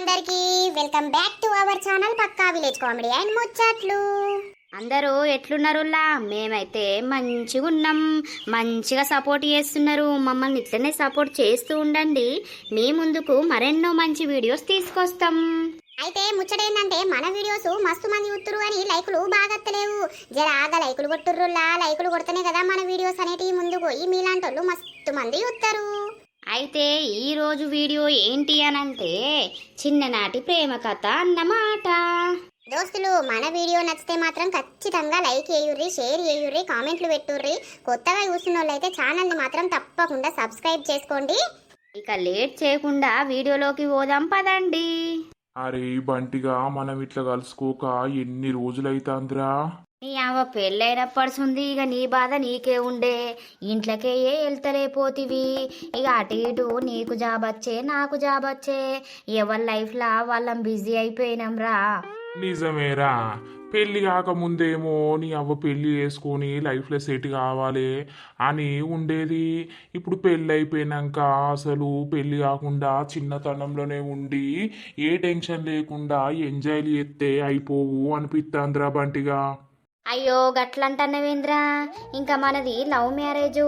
అందరికీ welcome back to our channel పక్కా village comedy and ముచ్చట్లు. అందరూ ఎట్లున్నారులా? మేమైతే మంచిగా ఉన్నాం. మంచిగా సపోర్ట్ చేస్తున్నారు. మమ్మల్ని ఇట్లనే సపోర్ట్ చేస్తూ ఉండండి. మీ ముందుకు మరెన్నో మంచి వీడియోస్ తీసుకొస్తాం. అయితే ముచ్చటేందంటే మన వీడియోస్ మస్తు మంది ఉత్తురు అని లైకులు బాగత్తలేవు. జర ఆగా లైకులు కొట్టుర్రులా. లైకులు కొడితేనే కదా మన వీడియోస్ అనేటివి ముందుకు పోయి మీలాంటోళ్ళు మస్తు మంది ఉత్తరు. అయితే ఈరోజు వీడియో ఏంటి అనంటే చిన్ననాటి ప్రేమ కథ అన్నమాట. దోస్తులు, మన వీడియో నచ్చితే మాత్రం ఖచ్చితంగా లైక్ చేయుర్రి, షేర్ చేయుర్రి, కామెంట్లు పెట్టుర్రి. కొత్తగా చూస్తున్న వాళ్ళైతే ఛానల్ని మాత్రం తప్పకుండా సబ్స్క్రైబ్ చేసుకోండి. ఇక లేట్ చేయకుండా వీడియోలోకి పోదాం పదండి. అరే బంటిగా మనం ఇట్లా కలుసుకోక ఎన్ని రోజులైతాందిరా. నీ అవ్వ పెళ్ళైనప్పడుంది. ఇక నీ బాధ నీకే ఉండే. ఇంట్లోకే వెళ్తలేపోతివి. ఇక అటు ఇటు నీకు జాబ్ వచ్చే నాకు జాబ్ వచ్చే. ఎవరి లైఫ్లా వాళ్ళం బిజీ అయిపోయినాం రా. నిజమేరా, పెళ్లి కాకముందేమో నీ అవ్వ పెళ్లి చేసుకొని లైఫ్లో సెట్ కావాలి అని ఉండేది. ఇప్పుడు పెళ్ళి అయిపోయినాక అసలు పెళ్లి కాకుండా చిన్నతనంలోనే ఉండి ఏ టెన్షన్ లేకుండా ఎంజాయ్లు చేస్తే అయిపోవు అనిపిస్తాందిరా బంటిగా. అయ్యో గట్లంటన్నవేంద్రా, ఇంకా మనది లవ్ మ్యారేజు.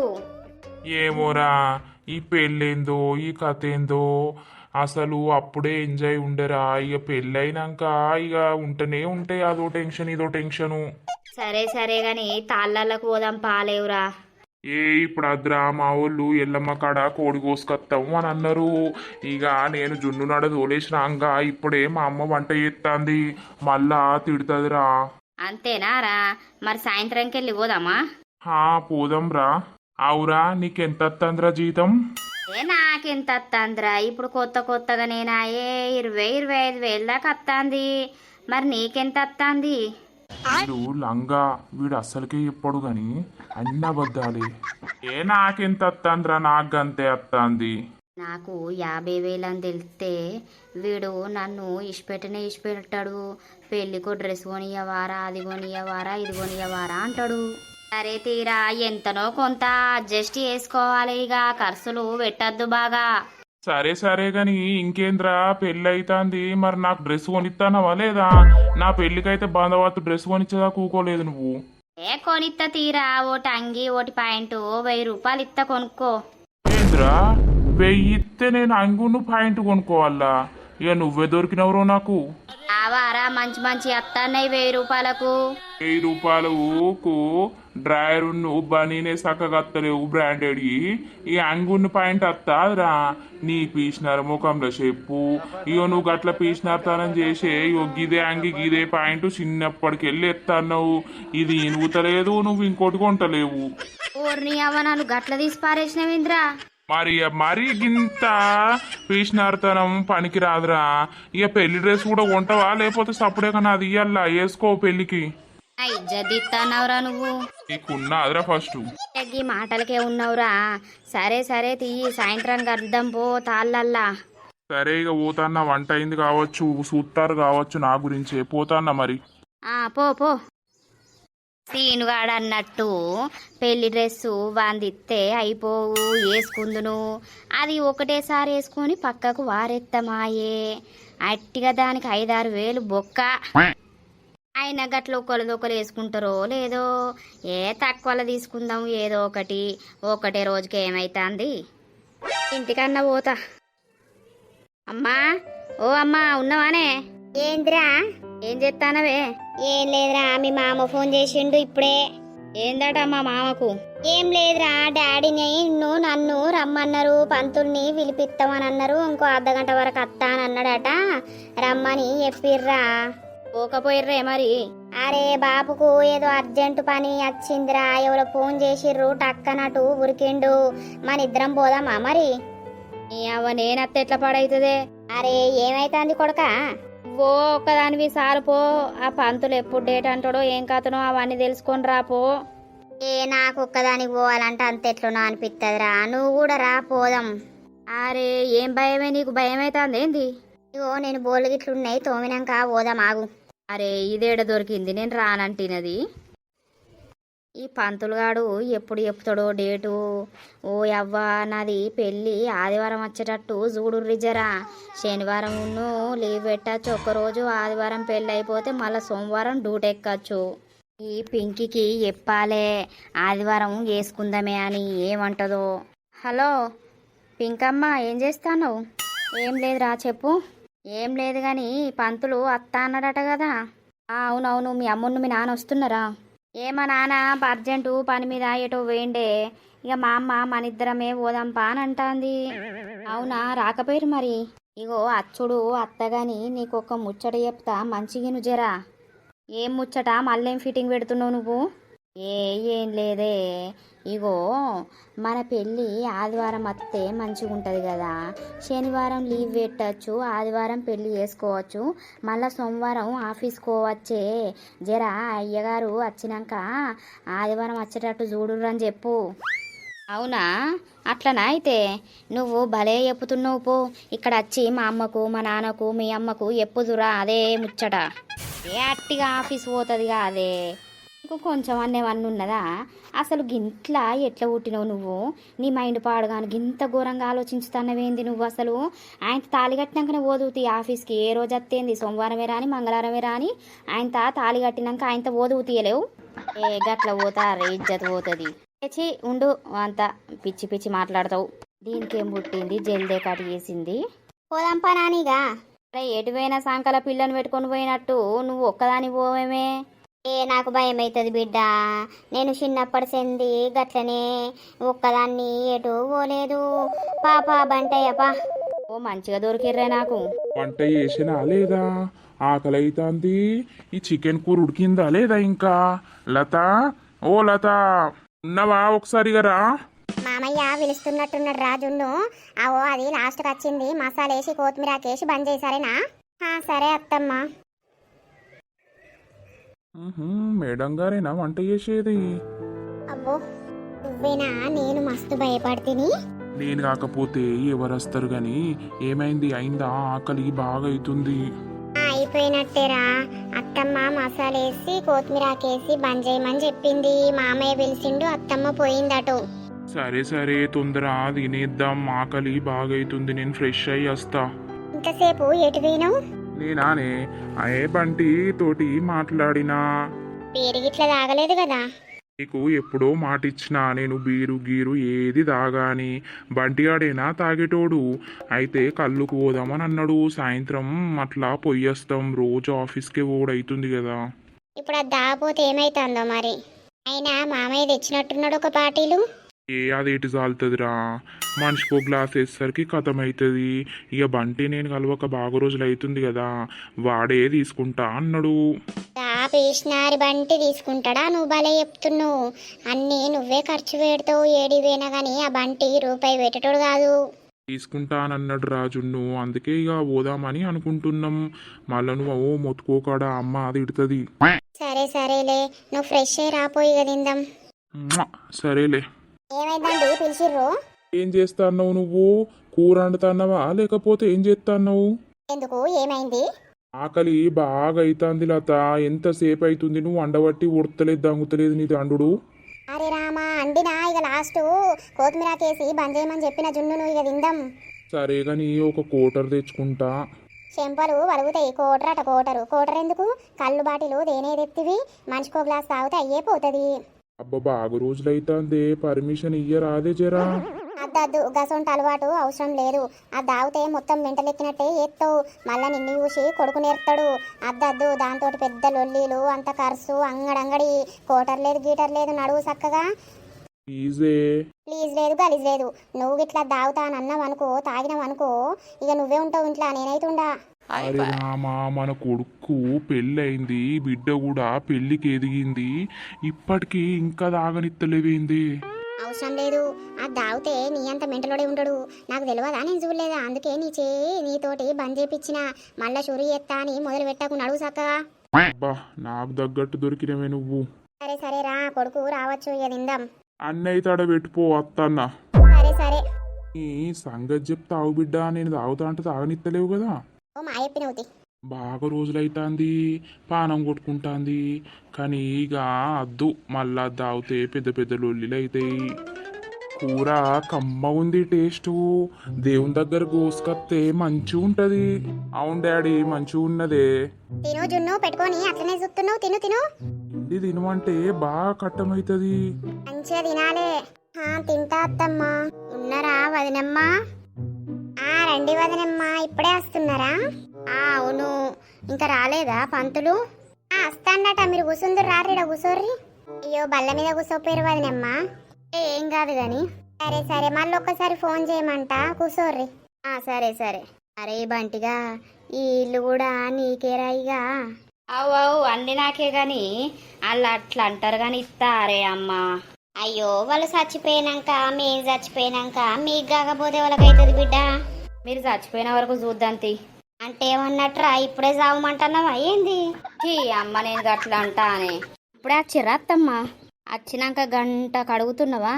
ఏమోరా, ఈ పెళ్ళేందో ఈ కథ ఏందో అసలు అప్పుడే ఎంజాయ్ ఉండరా. ఇక పెళ్ళైనాక ఇక ఉంటూనే ఉంటాయి అదో టెన్షన్ ఇదో టెన్షను. సరే సరే గాని తాళ్ళకు పోదాం పాలేవురా. ఇప్పుడు అద్రా మా వాళ్ళు ఎల్లమ్మ కాడ కోడి కోసుకొస్తాము అని అన్నారు. ఇక నేను జున్ను నడ తోలేసినాక ఇప్పుడే మా అమ్మ వంట చేస్తాంది. మళ్ళా తిడుతుందిరా. అంతేనా రా? మరి సాయంత్రంకి వెళ్ళి పోదామా? పోదాం రా. అవురా, నీకెంత వస్తుందిరా జీతం? నాకెంత వస్తుందిరా? ఇప్పుడు కొత్తగా నేనాయే 20-25 వేల దాకా వస్తుంది. మరి నీకెంత వస్తుంది? వీడు లంగా, వీడు అస్సలకే చెప్పడు గాని అన్ని అబద్ధాలే. నాకెంత వస్తుందిరా? నాకు అంతే వస్తుంది. నాకు 50,000 అని తెలిస్తే వీడు నన్ను ఇష్టపెట్టాడు. పెళ్ళికో డ్రెస్ కొనియవారా, అది కొనియవారా, ఇది కొనియవారా అంటాడు. సరే తీరా ఎంతనో కొంత అడ్జస్ట్ చేసుకోవాలి. ఇక ఖర్చులు పెట్టద్దు బాగా. సరే సరే గాని ఇంకేంద్రా, పెళ్ళి అవుతుంది. మరి నాకు డ్రెస్ కొనిస్తానవా లేదా? నా పెళ్ళికైతే బంధవత్తు డ్రెస్ కొనిచ్చేదా కూకోలేదు నువ్వు. కొనిత్త తీరా. ఓటి అంగి ఓటి పాయింట్ 1000 రూపాయలు ఇత్త కొనుక్కో. ఏంద్రా 1000 ఇస్తే నేను అంగును పాయింట్ కొనుక్కోవాలా? ఇక నువ్వే దొరికినవరో నాకు. ఆవారా మంచి మంచి అత్తన్నాయి 1000 రూపాయలకు. 1000 రూపాయలకు డ్రాయరున్ను బనీనే సక్కగత్తలేవు బ్రాండెడ్. ఈ అంగున్ను పాయింట్ అత్తాదిరా. నీ పీసినారు ముఖంలో చెప్పు. ఇగో నువ్వు గట్ల పీసినార్తనం చేసే ఇగో గిదే అంగి గిదే పాయింట్ చిన్నప్పటికెళ్ళి ఎత్తన్నావు. ఇది ఇనుగుతలేదు, నువ్వు ఇంకోటి కొంటలేవు. ఊరిని అవనాలు గట్ల తీసి పారేసినవేంద్రా? మరి గింత పీసినార్తనం పనికి రాదురా. ఇక పెళ్లి డ్రెస్ కూడా కొంటావా లేకపోతే సపరేట్ నాది ఇయ్యాలా వేసుకో పెళ్లికి? ఇజ్జదిస్తానవరా నువ్వు. నీకున్నాదిరా ఫస్ట్. ఈ మాటలకే ఉన్నావురా. సరే సరే తీయి, సాయంత్రం గర్దం పో తాళ్ళల్లా. సరే ఇక పోతాన్నా, వంట అయింది కావచ్చు, చూస్తారు కావచ్చు నా గురించి. పోతాన్నా మరి. పో పో. సీనుగాడు అన్నట్టు పెళ్లి డ్రెస్సు వాందిస్తే అయిపోవు, వేసుకుందును. అది ఒకటేసారి వేసుకొని పక్కకు వారెత్తమాయే. అట్టిగా దానికి 5-6 వేలు బొక్క. ఆయన గట్ల ఒకరు వేసుకుంటారో లేదో. తక్కువలో తీసుకుందాం ఏదో ఒకటే రోజుకి ఏమైతుంది. ఇంటికన్నా పోతా. అమ్మా, ఓ అమ్మా ఉన్నవానే? ఏంద్రా? ఏం చేస్తానవే? ఏం లేదురా, మీ మామ ఫోన్ చేసిండు ఇప్పుడే. ఏందట మా మామకు? ఏం లేదురా, డాడీని నన్ను రమ్మన్నారు, పంతుల్ని పిలిపిస్తామని అన్నారు. ఇంకో అర్ధగంట వరకు వస్తా అని అన్నాడట. రమ్మని చెప్పిర్రా. పోకపోయిర్రే మరి? అరే బాపుకు ఏదో అర్జెంటు పని వచ్చిందిరా. ఎవరో ఫోన్ చేసిర్రు, టక్కనటు ఉరికిండు. మన ఇద్దరం పోదామా మరి? నేనత్త ఎట్లా పాడైతుందే? అరే ఏమైతుంది కొడక? ఓ ఒక్కదానివి సారిపో. ఆ పంతులు ఎప్పుడు డేట్ అంటాడో ఏం కథనో అవన్నీ తెలుసుకొని రాపో. నాకు ఒక్కదానికి పోవాలంటే అంత ఎట్లునో అనిపిస్తుందిరా. నువ్వు కూడా రా, పోదాం. అరే ఏం భయమే నీకు? భయం అవుతుంది ఏంది? ఇగో నేను బోళ్ళు గిట్లున్నాయి, తోమినాక పోదాం ఆగు. అరే ఇదేడ దొరికింది? నేను రానంటినది. ఈ పంతులుగాడు ఎప్పుడు చెప్తాడో డేటు. ఓ యవ్వ, నాది పెళ్ళి ఆదివారం వచ్చేటట్టు చూడుర్రి జరా. శనివారం లీవ్ పెట్టచ్చు ఒక్కరోజు, ఆదివారం పెళ్ళి అయిపోతే మళ్ళీ సోమవారం డ్యూటీ ఎక్కచ్చు. ఈ పింకీకి చెప్పాలే ఆదివారం వేసుకుందామే అని, ఏమంటదో. హలో పింకమ్మ, ఏం చేస్తాను? ఏం లేదురా, చెప్పు. ఏం లేదు కానీ పంతులు అత్త అన్నాడట కదా. అవునవును, మీ అమ్మును మీ నాన్న వస్తున్నారా? మా నాన్న అర్జెంటు పని మీద ఎటో వేయండే, ఇక మా అమ్మ మన ఇద్దరమే పోదాంపా అని అంటాంది. అవునా, రాకపోయారు మరి. ఇగో అచ్చుడు అత్తగాని నీకు ఒక ముచ్చట చెప్తా, మంచిగా నువ్వు జరా. ఏం ముచ్చట? మళ్ళేం ఫిట్టింగ్ పెడుతున్నావు నువ్వు? ఏం లేదే, ఇగో మన పెళ్ళి ఆదివారం వస్తే మంచిగా ఉంటుంది కదా. శనివారం లీవ్ పెట్టచ్చు, ఆదివారం పెళ్ళి చేసుకోవచ్చు, మళ్ళీ సోమవారం ఆఫీస్కి పోవచ్చే. జరా అయ్యగారు వచ్చినాక ఆదివారం వచ్చేటట్టు చూడుర్రని చెప్పు. అవునా, అట్లనా? అయితే నువ్వు భలే చెప్పుతున్నావు పో. ఇక్కడ వచ్చి మా అమ్మకు మా నాన్నకు మీ అమ్మకు ఎప్పుదురా అదే ముచ్చట. అట్టిగా ఆఫీస్ పోతుందిగా అదే. నీకు కొంచెం అన్నేవన్నీ ఉన్నదా? అసలు గింట్లా ఎట్లా పుట్టినావు నువ్వు? నీ మైండ్ పాడుగాను గింత ఘోరంగా ఆలోచించుతున్నవేంది నువ్వు? అసలు ఆయన తాళి కట్టినాకనే పోదువుతీ ఆఫీస్కి. ఏ రోజు వస్తేంది? సోమవారమే రాని మంగళవారమే రాని ఆయన తాళి కట్టినాక ఆయనతో పోదువుతీయలేవు. గట్ల పోతారే, ఇజ్జత్ పోతుంది. తెచ్చి ఉండు, అంత పిచ్చి పిచ్చి మాట్లాడతావు. దీనికేం పుట్టింది? జల్దే కట్ చేసింది. పోదాంపా నానిగా. అరే ఎటువైనా సాయంకాల పిల్లని పెట్టుకొని పోయినట్టు నువ్వు ఒక్కదాని పోవేమే? నాకు భయం అవుతుంది బిడ్డ. నేను చిన్నప్పటి సెంది గట్లనే ఒక్కదాన్ని ఎటు పోలేదు. పాప బంటయ్యపా. ఓ మంచిగా దొరికిర్రే నాకు. వంట చేసినా లేదా? ఆకలి అవుతుంది. ఈ చికెన్ కూర ఉడికిందా లేదా ఇంకా? లత, ఓ లత, ఉన్నవా? ఒకసారిగా రా. మామయ్య పిలుస్తున్నట్టున్నాడు రాజున్ను. అవో అది లాస్ట్కి వచ్చింది. మసాలా వేసి కొత్తిమీరకేసి బంద్ చేశారేనా? సరే అత్తమ్మ. మేడం గారేనా వంట చేసేది? అబ్బో నువ్వేనా? నేను మస్తు భయపడితిని. నేను కాకపోతే ఎవరు వస్తారు గాని? ఏమైంది? అయిందా? ఆకలి బాగా అవుతుంది. అయిపోయినట్టేరా. అత్తమ్మ మసాలా వేసి కొత్తిమీరకేసి బంద్ చేయమని చెప్పింది. మామయ్య పిలిచిండు, అత్తమ్మ పోయిందటు. సరే సరే, తొందర తినేద్దాం, ఆకలి బాగా అవుతుంది. నేను ఫ్రెష్ అయ్యి వస్తా. ఇంతసేపు ఎటు పోయినావు? నేనానే అయ్యే బంటి తోటి మాట్లాడినా. పేరుగిట్లా తాగలేదు కదా? నీకు ఎప్పుడో మాట ఇచ్చినా, నేను బీరు గీరు ఏది తాగాని. బంటిగాడేనా తాగేటోడు. అయితే కళ్ళుకు పోదామని అన్నాడు. సాయంత్రం అట్లా పొయ్యేస్తాం, రోజు ఆఫీస్కే ఓడైతుంది కదా. ఇప్పుడు అది దాపోతే ఏమైతుందో మరి. అయినా మామయ్య తెచ్చినట్టున్నాడు ఒక పార్టీలు. అది ఎటు చాలుతుందిరా, మనిషికో గ్లాస్ వేసేసరికి కథం అవుతుంది. ఇక బంటి నేను కలవక బాగా రోజులు అవుతుంది కదా, వాడే తీసుకుంటా అన్నాడు. పేసినారి బంటి తీసుకుంటాడా? నువ్వు భలే చెప్తున్నావు. అన్నీ నువ్వే ఖర్చు పెడతావు. ఏడిపోయినా కానీ ఆ బంటి రూపాయి పెట్టేటోడు కాదు. తీసుకుంటానన్నాడు రాజున్ను. అందుకే ఇక పోదామని అనుకుంటున్నాం. మళ్ళా నువ్వు మొత్తుకోకాడా, అమ్మ అది ఇడుతుంది. సరే సరేలే, నువ్వు ఫ్రెష్ అయ్యి రాపోయి తిందాం. సరేలే. ఏమైందండి పిలిచిర్రు? ఏం చేస్తాన్నావు నువ్వు? కూర వండుతాన్నావా లేకపోతే ఏం చేస్తాన్నావు? ఎందుకు, ఏమైంది? ఆకలి బాగా అవుతుంది లత. ఎంతసేపు అవుతుంది నువ్వు వండబట్టి ఉడతలేదు, దంగుతలేదు నీది అండు. అరే రామా, అండినా. ఇక లాస్ట్ కొత్తిమీరకేసి బంద్ చేయమని చెప్పిన జున్ను, ఇక తిందాం. సరే కానీ ఒక కోటర్ తెచ్చుకుంటా. చెంపలు వలుగుతాయి. కోటరట కోటరు. కోటర్ ఎందుకు? కళ్ళు బాటిలు దేనేదెత్తివి. మనిషికో గ్లాస్ తాగితే అయ్యే పోతుంది. అబ్బా బాగా రోజులు అవుతుంది, పర్మిషన్ ఇయ్యరాదే జరా. అద్దద్దు, గసొంటి అలవాటు అవసరం లేదు. అది తాగితే మొత్తం వెంటలెక్కినట్టే ఎత్తావు. మళ్ళా నిన్ను చూసి కొడుకు నేర్తాడు. అద్దద్దు, దాంతో పెద్ద లొల్లీలు, అంత ఖర్చు, అంగడంగడి. కోటర్ లేదు, గీటర్ లేదు, నడువు చక్కగా. ప్లీజ్ లేదు, గలీజ్ లేదు. నువ్వు ఇట్లా తాగుతానన్నావు అనుకో, తాగినావు అనుకో, ఇక నువ్వే ఉంటావు ఇంట్లో, నేనైతుండా. అరే రామా, మన కొడుకు పెళ్ళయింది, బిడ్డ కూడా పెళ్లికి ఎదిగింది, ఇప్పటికీ ఇంకా తాగనిత్తలేవేంది? అవసరం లేదు. అది తాగితే నీ అంత మెంటలోడే ఉండడు. నాకు తెలియదా? నేను చూడలేదా? అందుకే నీతోటి బంద్ చేపించిన. మళ్ళా షురు ఎత్తా అని మొదలు పెట్టకు, నడువు చక్కగా. అబ్బా నాకు తగ్గట్టు దొరికినవే నువ్వు. సరే సరే రా, కొడుకు రావచ్చు, ఇక తిందాం. అన్నయ్య తడ పెట్టుపో అత్తన్న. సరే సరే. ఈ సంగతి చెప్తావు బిడ్డ, నేను తాగుతా అంటే తాగనిత్తలేవు కదా. ఓ మా చెప్పినవుతి. బాగా రోజులైతాంది, పానం కొట్టుకుంటాంది. కానీ ఇక అద్దు, మళ్ళా దావుతే పెద్ద పెద్ద లొల్లిలు అవుతాయి. కూర కమ్మ ఉంది టేస్టు. దేవుని దగ్గర కోసుకొస్తే మంచిగా ఉంటది. అవును డాడీ, మంచిగా ఉన్నదే. తిను జున్ను పెట్టుకొని అట్లనే చూస్తున్నావు. తిను తిను. ఇది తినమంటే బాగా కట్టమవుతుంది. మంచిగా తినాలే. తింటా అత్తమ్మ. ఉన్నారా వదినమ్మ? రండి వదినమ్మ, ఇప్పుడే వస్తున్నారా? అవును, ఇంకా రాలేదా పంతులు? వస్తాడట. మీరు కూసుందరు, రారీడ కూసోర్రి. అయ్యో, బల్ల మీద కూసోపోయారు వదినమ్మ. ఏం కాదు గాని. సరే సరే, మళ్ళీ ఒక్కసారి ఫోన్ చేయమంట, కూసోర్రి. సరే సరే. అరే బంటిగా, ఈ ఇల్లు కూడా నీకేరాయిగా. అవు అవు అన్ని నాకే గాని వాళ్ళు అట్లా అంటారు గాని ఇస్తారే అమ్మా. అయ్యో, వాళ్ళు చచ్చిపోయినాక మేము చచ్చిపోయినాక మీకు కాకపోతే వాళ్ళకైతుంది బిడ్డ. మీరు చచ్చిపోయిన వరకు చూద్దాంతి. అంటే ఏమన్నట్రా, ఇప్పుడే చావమంటున్నావా ఏంది? అమ్మ నేను గట్లా అంటానే. ఇప్పుడే వచ్చిర్రా అత్తమ్మ? వచ్చినాక గంట కడుగుతున్నావా?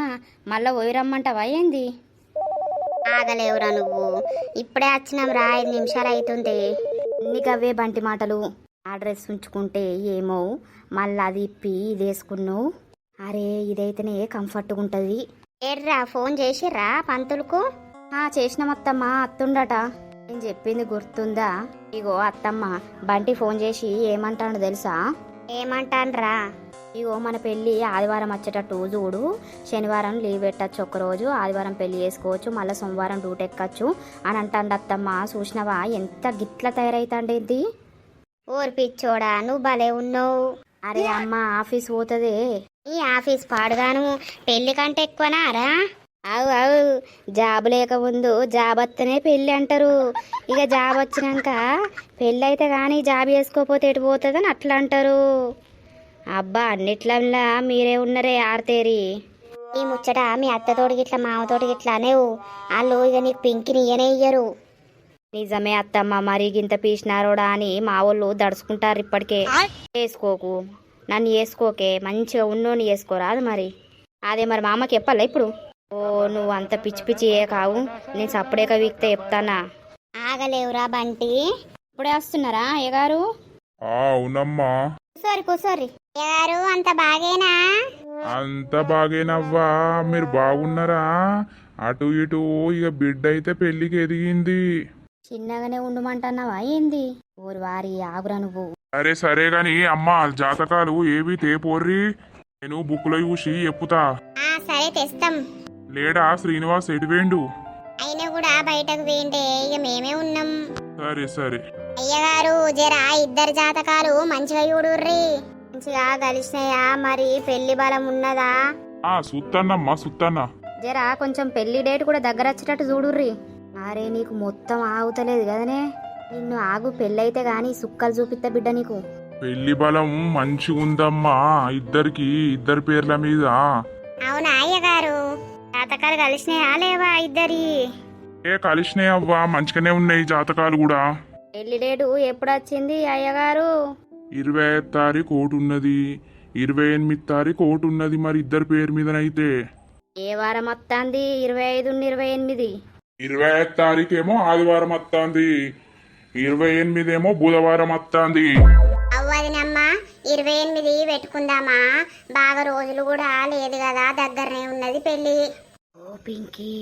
మళ్ళా పోయి రమ్మంటావా ఏంది? ఆగలేవురా నువ్వు. ఇప్పుడే వచ్చినాం రా, 5 నిమిషాలు అవుతుంది. నీకు అవే బంటి మాటలు. ఆ డ్రెస్ ఉంచుకుంటే ఏమో, మళ్ళీ అది ఇప్పి ఇది వేసుకున్నావు. అరే ఇదైతేనే కంఫర్ట్గా ఉంటుంది. ఏడ్రా, ఫోన్ చేసిర్రా పంతులకు? చేసినామత్తమ్మ, అత్తుండట. నేను చెప్పింది గుర్తుందా? ఇగో అత్తమ్మ, బంటి ఫోన్ చేసి ఏమంటాడు తెలుసా? ఏమంటాన్రా? ఇగో మన పెళ్ళి ఆదివారం వచ్చేటట్టు చూడు. శనివారం లీవ్ పెట్టచ్చు ఒక్కరోజు, ఆదివారం పెళ్లి చేసుకోవచ్చు, మళ్ళీ సోమవారం డ్యూటీ ఎక్కచ్చు అని అంటాండి అత్తమ్మ. చూసినవా ఎంత గిట్ల తయారైతాండేది? ఊరి పిచ్చోడా, నువ్వు భలే ఉన్నావు. అరే అమ్మ, ఆఫీస్ పోతుంది. ఈ ఆఫీస్ పాడుగాను పెళ్లి కంటే ఎక్కువనారా? అవు జాబ్ లేకముందు జాబ్ వస్తేనే పెళ్ళి అంటారు. ఇక జాబ్ వచ్చినాక పెళ్ళి అయితే కానీ జాబ్ చేసుకోపోతే ఎటు పోతుందని అట్లా అంటారు. అబ్బా, అన్నిట్లల్లా మీరే ఉన్నరే ఆర్తేరి. ఈ ముచ్చట మీ అత్తతోటి గిట్లా మామతోటి గిట్లా అనేవు. వాళ్ళు ఇక నీకు పింకిని ఇయ్యనే ఇయ్యరు. నిజమే అత్తమ్మ, మరి గింత పీసినారోడా అని మా వాళ్ళు దడుచుకుంటారు ఇప్పటికే. వేసుకోకు, నన్ను వేసుకోకే, మంచిగా ఉన్నోని వేసుకోరాదు మరి. అదే మరి మా అమ్మకి చెప్పాలా ఇప్పుడు? ఓ, నువ్వు అంత పిచ్చి పిచ్చి ఏ కావు, నేను సప్పుడేక వీక్తే చెప్తానా. ఆగలేవురా బంటి. ఇప్పుడే వస్తున్నారా అయ్యగారు? అవునమ్మా. కూసోరి కూసోరి. అయ్యగారు అంత బాగేనా? అంత బాగేనవ్వా, మీరు బాగున్నారా? అటు ఇటు ఇక బిడ్డ అయితే పెళ్లికి ఎదిగింది. చిన్నగానే ఉండమంటున్నావా ఏంది? ఊరు వారి ఆగురా నువ్వు. సరే సరే గాని అమ్మా, జాతకాలు ఏవి తేపోర్రి, నేను బుక్లో చూసి చెప్పుతా. సరే తెస్తాం. లేడా శ్రీనివాస్ ఎడివేండు? అయినా కూడా బయటకు వేయండి, ఇక మేమే ఉన్నాం. సరే సరే. అయ్యగారు జరా ఇద్దరు జాతకాలు మంచిగా చూడుర్రి. మంచిగా కలిసినాయా? మరి పెళ్లి బలం ఉన్నదా? సుత్తన్నమ్మా సుత్తన్నా. జరా కొంచెం పెళ్లి డేట్ కూడా దగ్గర వచ్చేటట్టు చూడుర్రి. అరే నీకు మొత్తం ఆగుతలేదు కదనే. నిన్ను ఆగు, పెళ్ళైతే గాని సుక్కలు చూపిస్తా బిడ్డ నీకు. పెళ్లి బలం మంచిగుందమ్మా, ఇద్దరికి ఇద్దరి పేర్ల మీద. అవునా అయ్యగారు? జాతకాలు కలిసినాయా లేవా ఇద్దరి? కలిసినాయి అవ్వా, మంచిగానే ఉన్నాయి జాతకాలు కూడా. పెళ్లి డేటు ఎప్పుడు వచ్చింది అయ్యగారు? 25వ తారీఖు ఒకటి ఉన్నది, 28వ తారీఖు ఒకటి ఉన్నది. మరి ఇద్దరి పేరు మీదనైతే ఏ వారం వస్తుంది? 25, 28. 25వ తారీఖు ఏమో ఆదివారం వస్తుంది, 28 ఏమో బుధవారం వస్తుంది. అవ్వదినమ్మా, 28 పెట్టుకుందామా? బాగా రోజులు కూడా లేదు కదా, దగ్గరనే ఉన్నది పెళ్లి. ఓ పింకీ,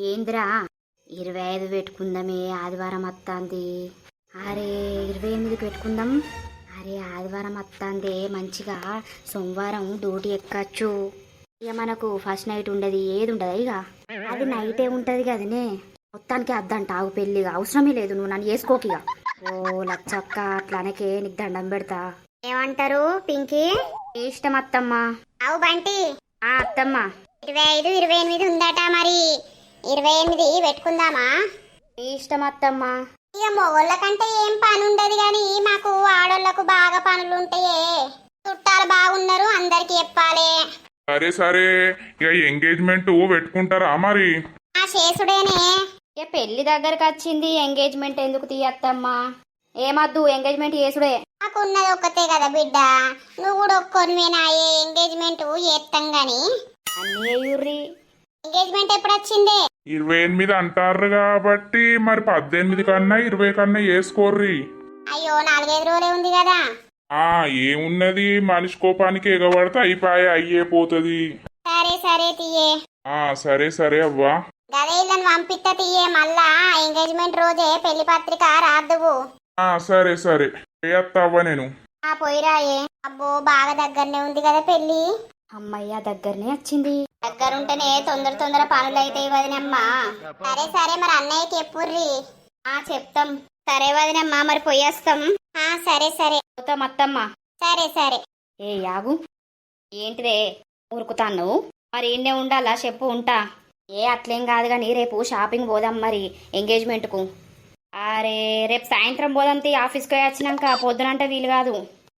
ఏంద్రా 25 పెట్టుకుందామే, ఆదివారం వస్తుంది. అరే 28 పెట్టుకుందాం. అరే ఆదివారం వస్తుంది, మంచిగా సోమవారం డ్యూటీ ఎక్కచ్చు. ఇక మనకు ఫస్ట్ నైట్ ఉండదు, ఏది ఉండదు. ఇక అది నైటే ఉంటది కదనే. మొత్తానికి అద్దంట ఆగు, పెళ్ళిగా అవసరమే లేదు, నువ్వు నన్ను వేసుకోకిగా. ఓ లచ్చక్క, అట్లానకే నీకు దండం పెడతా. ఏమంటారు పింకీ? ఇష్టం అత్తమ్మ. అవు బంటి. అత్తమ్మ 25, 28 ఉందట, మరి 28 పెట్టుకుందామా? ఇష్టం అత్తమ్మ. ఇక మొగోళ్ళ కంటే ఏం పని ఉండదు గాని మాకు ఆడోళ్లకు బాగా పనులు ఉంటాయే. చుట్టాలు బాగున్నారు, అందరికి చెప్పాలి. సరే సరే, ఇక ఎంగేజ్మెంట్ పెట్టుకుంటారా మరి? చేసుడేనే. ఇక పెళ్లి దగ్గరకు వచ్చింది, ఎంగేజ్మెంట్ ఎందుకు తీయత్తమ్మా? ఏమద్దు, ఎంగేజ్మెంట్ చేసుడే. నాకున్నది ఒక్కతే కదా బిడ్డ, నువ్వు కూడా ఒక్కొనివేనాయే. ఎంగేజ్మెంట్ చేస్తాం గాని. అన్నీ యూర్రి. ఎంగేజ్మెంట్ ఎప్పుడు వచ్చిందే? 28 అంటారు కాబట్టి మరి 18 కన్నా 20 కన్నా వేసుకోర్రి. అయ్యో 4-5 రోజులే ఉంది కదా. ఆ ఏమున్నది, మనిషి కోపానికి ఎగబడితే అయిపోయే అయ్యే పోతుంది. సరే సరే తీయే. సరే సరే అవ్వా. గదే ఇళ్ళని పంపిస్తా తీయే, మళ్ళా ఎంగేజ్మెంట్ రోజే పెళ్లి పత్రిక రాద్దువు. సరే సరే అవ్వ నేను. పోయిరాయే. అబ్బో బాగా దగ్గరనే ఉంది కదా పెళ్లి. అమ్మయ్య దగ్గరనే వచ్చింది. దగ్గరుంటేనే తొందర పనులు అయితాయి వదినమ్మా. సరే సరే మరి అన్నయ్యకి ఎప్పుర్రి. చెప్తాం. సరే వదినమ్మా మరి పోయేస్తాం. సరే సరే అత్తమ్మ. సరే సరే. ఏ యాగు ఏంటిదే ఊరుకుతాను, మరి ఈయన్నే ఉండాలా చెప్పు ఉంటా. అట్లేం కాదు కానీ రేపు షాపింగ్ పోదాం మరి ఎంగేజ్మెంట్కు. అరే రేపు సాయంత్రం పోదాం తీ, ఆఫీస్కి వచ్చినాక పొద్దునంటే వీలు కాదు.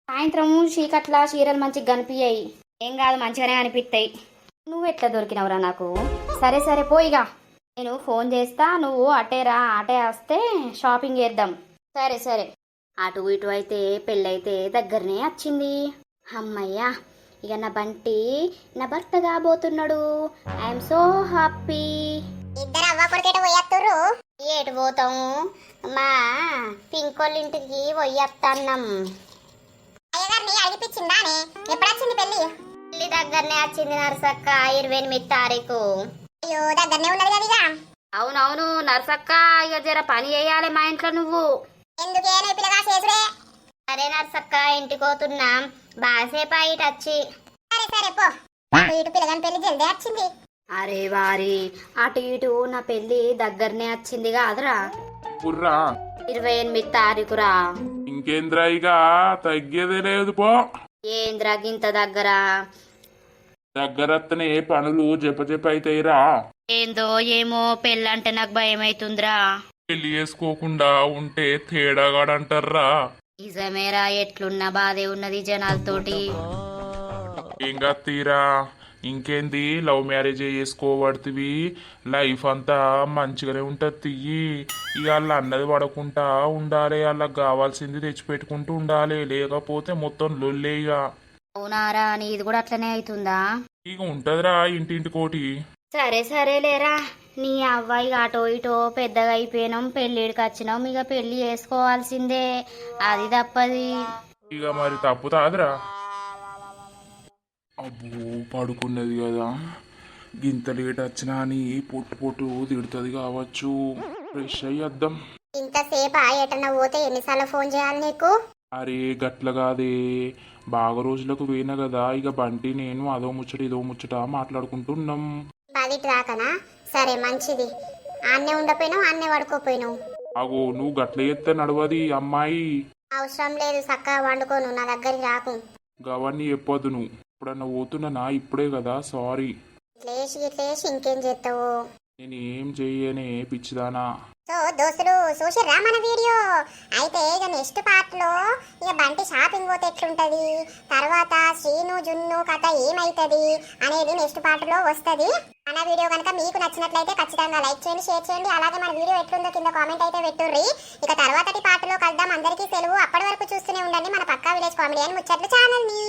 సాయంత్రం చీకట్లా చీరలు మంచిగా కనిపించాయి. ఏం కాదు మంచిగానే అనిపిస్తాయి. నువ్వు ఎట్లా దొరికినవురా నాకు. సరే సరే పోయిగా, నేను ఫోన్ చేస్తా, నువ్వు అటేరా, అటే వస్తే షాపింగ్ చేద్దాం. సరే సరే. అటు ఇటు అయితే పెళ్ళైతే దగ్గరనే వచ్చింది. అమ్మయ్యా, ఇక నా బంటి నా భర్త కాబోతున్నాడు. I'm so happy. ఇద్దరు అవ్వ కొడుకేట పోయేత్తురు. ఏటు పోతాము, మా పింకోళ్ళింటికి పోయేత్తన్నాం. అయ్యగారిని అడిగిపించిందానే. ఎప్పుడొచ్చింది పెళ్లి? పెళ్లి దగ్గరనే వచ్చింది నర్సక్క, 28 తారీఖు. అయ్యో దగ్గరనే ఉన్నది కదా. అవునవును నర్సక్క, ఇక జర పని చేయాలి మా ఇంట్లో నువ్వు. ఎందుకేనే పిల్లగా చేసుడే. అదే నర్సక్క ఇంటికి పోతున్నా, బాసేపు ఇటు వచ్చి. సరే సరే పో. ఇటు పిల్లగాని పెళ్లి జల్దే వచ్చింది. అరే వారి అటు ఇటు నా పెళ్లి దగ్గరనే వచ్చింది కాదురా. 28 తారీఖురా. ఇంకేంద్రా ఇక తగ్గేదే లేదు పో. ఏంద్రా గింత దగ్గర? దగ్గరత్తనే పనులు జప అయితాయిరా. ఏందో ఏమో పెళ్ళంటే నాకు భయం అవుతుందిరా. పెళ్లి చేసుకోకుండా ఉంటే తేడాగాడంటారా. నిజమేరా, ఎట్లున్న బాధే ఉన్నది జనాలతోటి. ఏం తీరా, ఇంకేంది లవ్ మ్యారేజ్ చేసుకోబడుతుంది, లైఫ్ అంతా మంచిగానే ఉంటుంది తియ్యి. ఇక వాళ్ళ అన్నది పడకుండా ఉండాలి, వాళ్ళకి కావాల్సింది తెచ్చిపెట్టుకుంటూ ఉండాలి, లేకపోతే మొత్తం లొల్లే. ఇక అవునారా, నీది కూడా అట్లనే అవుతుందా? ఇక ఉంటదిరా ఇంటింటికోటి. సరే సరేలేరా, నీ అవ్వాయి అటో ఇటో పెద్దగా అయిపోయినాం, పెళ్ళిడికి వచ్చినాం, ఇక పెళ్లి చేసుకోవాల్సిందే, అది తప్పది. ఇక మరి తప్పుతాదిరా. అబ్బో పడుకున్నది కదా, గింత లేట్ వచ్చినా అని పొట్టు తిడుతుంది కావచ్చు. ఫ్రెష్ అయ్యద్దాం. ఇంతసేపు ఎటన్నా పోతే ఎన్నిసార్లు ఫోన్ చేయాలి నీకు? అరే గట్ల కాదే, బాగా రోజులకు పోయినా కదా, ఇక బంటి నేను అదో ముచ్చట ఇదో ముచ్చట మాట్లాడుకుంటున్నాం. 10 దాకానా? సరే మంచిది. ఆన్నే ఉండపోయినావు, ఆన్నే పడుకోపోయినావు. అగో నువ్వు గట్ల ఎత్తే నడవది అమ్మాయి. అవసరం లేదు, చక్కగా వండుకోను, నా దగ్గరికి రాకు. గవన్నీ చెప్పొద్దు నువ్వు. ఇప్పుడన్నా పోతున్నానా, ఇప్పుడే కదా, సారీ. ఇట్లేసి ఇంకేం చేస్తావు? నేను ఏం చెయ్యనే పిచ్చిదానా. సో దోస్తులు చూసిర్రా మన వీడియో? అయితే ఇక నెక్స్ట్ పార్ట్ లో ఇక బంటి షాపింగ్ పోతే ఎట్లుంటది, తర్వాత శ్రీను జున్ను కథ ఏమైతుంది అనేది నెక్స్ట్ పార్ట్ లో వస్తుంది. మన వీడియో కనుక మీకు నచ్చినట్లయితే ఖచ్చితంగా లైక్ చేయండి, షేర్ చేయండి. అలాగే మన వీడియో ఎట్లుందో కింద కామెంట్ అయితే పెట్టుర్రి. ఇక తర్వాతటి పార్ట్ లో కలుద్దాం. అందరికీ సెలవు. అప్పటి వరకు చూస్తూనే ఉండండి మన పక్కా విలేజ్ కామెడీ అని ముచ్చట్లు ఛానల్ ని.